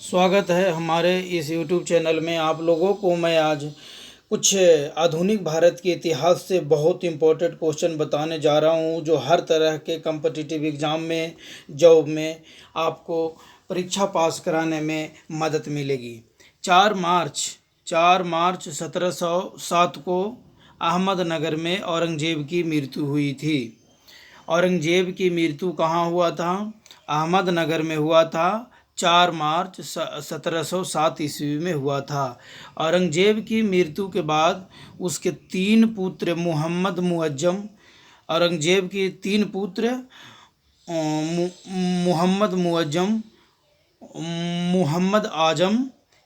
स्वागत है हमारे इस YouTube चैनल में। आप लोगों को मैं आज कुछ आधुनिक भारत के इतिहास से बहुत इम्पोर्टेंट क्वेश्चन बताने जा रहा हूँ, जो हर तरह के कम्पिटिटिव एग्ज़ाम में, जॉब में आपको परीक्षा पास कराने में मदद मिलेगी। 4 मार्च 1707 को अहमदनगर में औरंगजेब की मृत्यु हुई थी। औरंगजेब की मृत्यु कहाँ हुआ था? अहमदनगर में हुआ था। 4 मार्च 1707 ईस्वी में हुआ था। औरंगजेब की मृत्यु के बाद उसके 3 पुत्र मोहम्मद मुअज्जम, औरंगजेब के 3 पुत्र मोहम्मद मुअज्जम, मोहम्मद आजम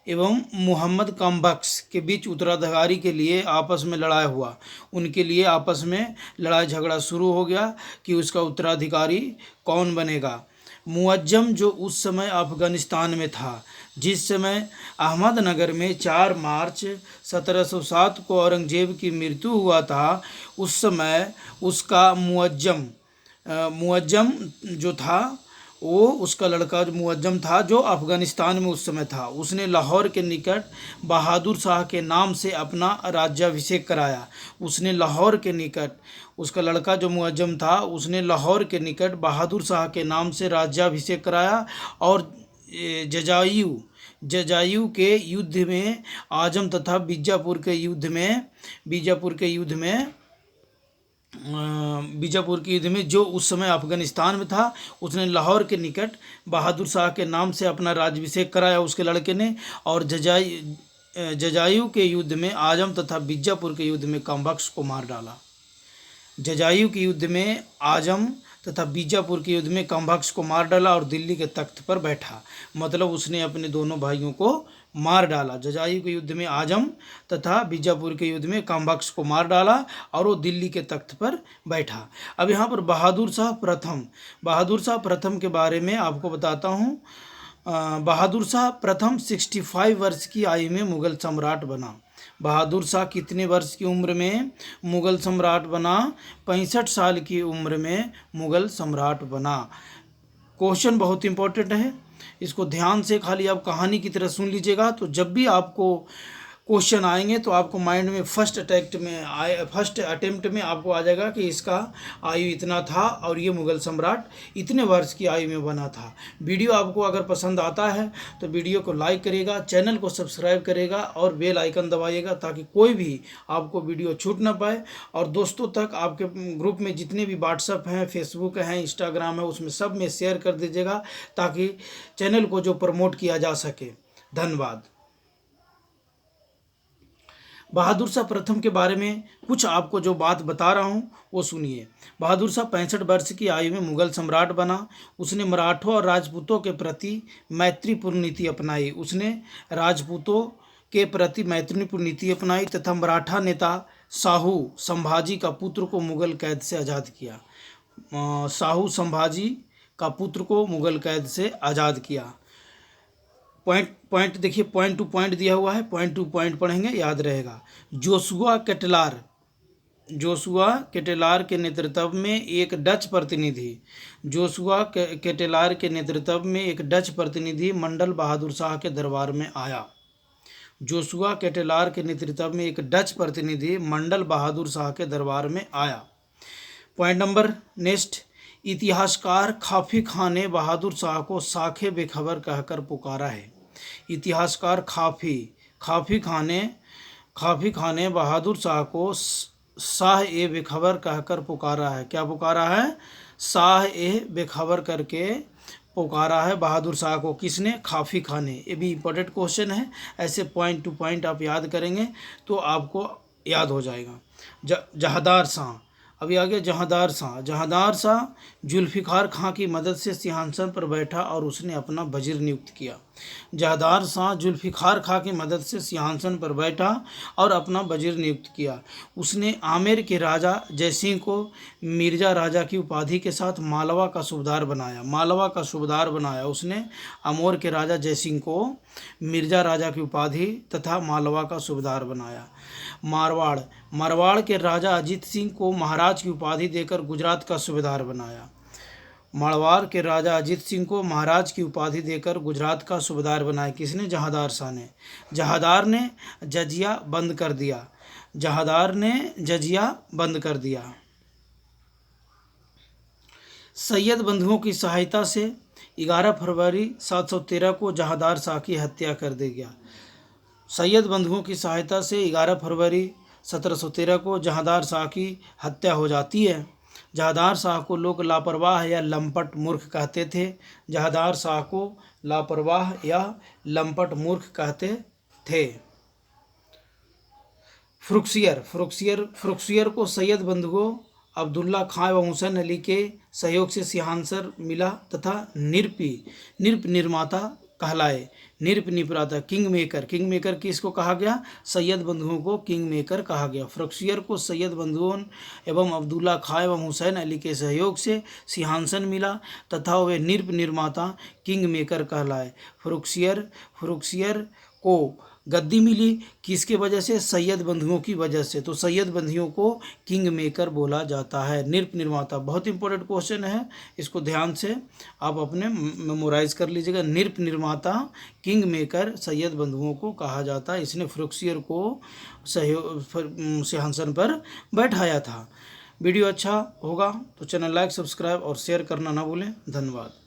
एवं मोहम्मद कमबख्श के बीच उत्तराधिकारी के लिए आपस में लड़ाई हुआ। उनके लिए आपस में लड़ाई झगड़ा शुरू हो गया कि उसका उत्तराधिकारी कौन बनेगा। मुअज्जम जो उस समय अफ़गानिस्तान में था, जिस समय अहमदनगर में 4 मार्च 1707 को औरंगजेब की मृत्यु हुआ था, उस समय उसका मुअज्जम जो था, वो उसका लड़का जो मुअज्जम था, जो अफ़गानिस्तान में उस समय था, उसने लाहौर के निकट बहादुर शाह के नाम से अपना राज्याभिषेक कराया। उसने लाहौर के निकट, उसका लड़का जो मुअज्जम था, उसने लाहौर के निकट बहादुर शाह के नाम से राज्याभिषेक कराया और जजायू के युद्ध में, आजम तथा बीजापुर के युद्ध में जो उस समय अफ़गानिस्तान में था, उसने लाहौर के निकट बहादुर शाह के नाम से अपना राज्याभिषेक कराया उसके लड़के ने। और जजायू के युद्ध में, आजम तथा बीजापुर के युद्ध में कमबख्श को मार डाला। जजायू के युद्ध में आजम तथा बीजापुर के युद्ध में कमबख्श को मार डाला और दिल्ली के तख्त पर बैठा। मतलब उसने अपने दोनों भाइयों को मार डाला। जजायू के युद्ध में आजम तथा बीजापुर के युद्ध में कमबख्श को मार डाला और वो दिल्ली के तख्त पर बैठा। अब यहाँ पर बहादुर शाह प्रथम के बारे में आपको बताता हूँ। बहादुर शाह प्रथम 65 वर्ष की आयु में मुग़ल सम्राट बना। बहादुर शाह कितने वर्ष की उम्र में मुग़ल सम्राट बना? 65 साल की उम्र में मुग़ल सम्राट बना। क्वेश्चन बहुत इंपॉर्टेंट है, इसको ध्यान से खाली आप कहानी की तरह सुन लीजिएगा, तो जब भी आपको क्वेश्चन आएंगे तो आपको माइंड में फर्स्ट अटेम्प्ट में आपको आ जाएगा कि इसका आयु इतना था और ये मुग़ल सम्राट इतने वर्ष की आयु में बना था। वीडियो आपको अगर पसंद आता है तो वीडियो को लाइक करिएगा, चैनल को सब्सक्राइब करिएगा और बेल आइकन दबाइएगा, ताकि कोई भी आपको वीडियो छूट ना पाए। और दोस्तों तक, आपके ग्रुप में जितने भी व्हाट्सएप हैं, फेसबुक हैं, इंस्टाग्राम है, उसमें सब में शेयर कर दीजिएगा, ताकि चैनल को जो प्रमोट किया जा सके। धन्यवाद। बहादुर शाह प्रथम के बारे में कुछ आपको जो बात बता रहा हूँ वो सुनिए। बहादुर शाह 65 वर्ष की आयु में मुग़ल सम्राट बना। उसने मराठों और राजपूतों के प्रति मैत्रीपूर्ण नीति अपनाई। तथा मराठा नेता शाहू संभाजी का पुत्र को मुग़ल कैद से आज़ाद किया। पॉइंट देखिए, पॉइंट टू पॉइंट दिया हुआ है, पॉइंट टू पॉइंट पढ़ेंगे, याद रहेगा। जोशुआ केटेलार के नेतृत्व में एक डच प्रतिनिधि मंडल बहादुर शाह के दरबार में आया। पॉइंट नंबर नेक्स्ट, इतिहासकार खाफी खान ने बहादुर शाह को साखे बेखबर कहकर पुकारा है। इतिहासकार खाफी खान ने बहादुर शाह को शाह ए बेखबर कहकर पुकारा है। क्या पुकारा है? शाह ए बेखबर करके पुकारा है बहादुर शाह को। किसने? खाफी खान ने। ये भी इम्पोर्टेंट क्वेश्चन है, ऐसे पॉइंट टू पॉइंट आप याद करेंगे तो आपको याद हो जाएगा। जहांदार शाह, अभी आगे जहांदार शाह जुल्फ़िकार खां की मदद से सिंहासन पर बैठा और उसने अपना वज़ीर नियुक्त किया। जहांदार शाह जुल्फ़िकार खां की मदद से सिंहासन पर बैठा और अपना वज़ीर नियुक्त किया। उसने आमेर के राजा जयसिंह को मिर्ज़ा राजा की उपाधि के साथ मालवा का सूबेदार बनाया। उसने अमोर के राजा जयसिंह को मिर्ज़ा राजा की उपाधि तथा मालवा का सूबेदार बनाया। मारवाड़ के राजा अजीत सिंह को महाराज की उपाधि देकर गुजरात का सूबेदार बनाया। मारवाड़ के राजा अजीत सिंह को महाराज की उपाधि देकर गुजरात का सूबेदार बनाया। किसने? जहांदार शाह ने। जहांदार ने जजिया बंद कर दिया। जहांदार ने जजिया बंद कर दिया। सैयद बंधुओं की सहायता से 11 फरवरी 713 को जहांदार शाह की हत्या कर दी गया। सैयद बंधुओं की सहायता से 11 फरवरी 1713 को जहांदार शाह की हत्या हो जाती है। जहांदार शाह को लोग लापरवाह या लंपट मूर्ख कहते थे। जहांदार शाह को लापरवाह या लंपट मूर्ख कहते थे। फ्रुक्सियर को सैयद बंधुओं अब्दुल्ला खां एवं हुसैन अली के सहयोग से सिंहासन मिला तथा नृप निर्माता कहलाए। नृप निर्माता किंग मेकर किसको कहा गया? सैयद बंधुओं को किंग मेकर कहा गया। फ्रुक्सियर को सैयद बंधुओं एवं अब्दुल्ला खां एवं हुसैन अली के सहयोग से सिंहासन मिला तथा वे नृप निर्माता किंग मेकर कहलाए। फ्रुक्सियर को गद्दी मिली किसके वजह से? सैयद बंधुओं की वजह से। तो सैयद बंधुओं को किंग मेकर बोला जाता है। नृप निर्माता बहुत इंपॉर्टेंट क्वेश्चन है, इसको ध्यान से आप अपने मेमोराइज कर लीजिएगा। नृप निर्माता किंग मेकर सैयद बंधुओं को कहा जाता है। इसने फ्रुक्सियर को सिंहासन पर बैठाया था। वीडियो अच्छा होगा तो चैनल लाइक, सब्सक्राइब और शेयर करना ना भूलें। धन्यवाद।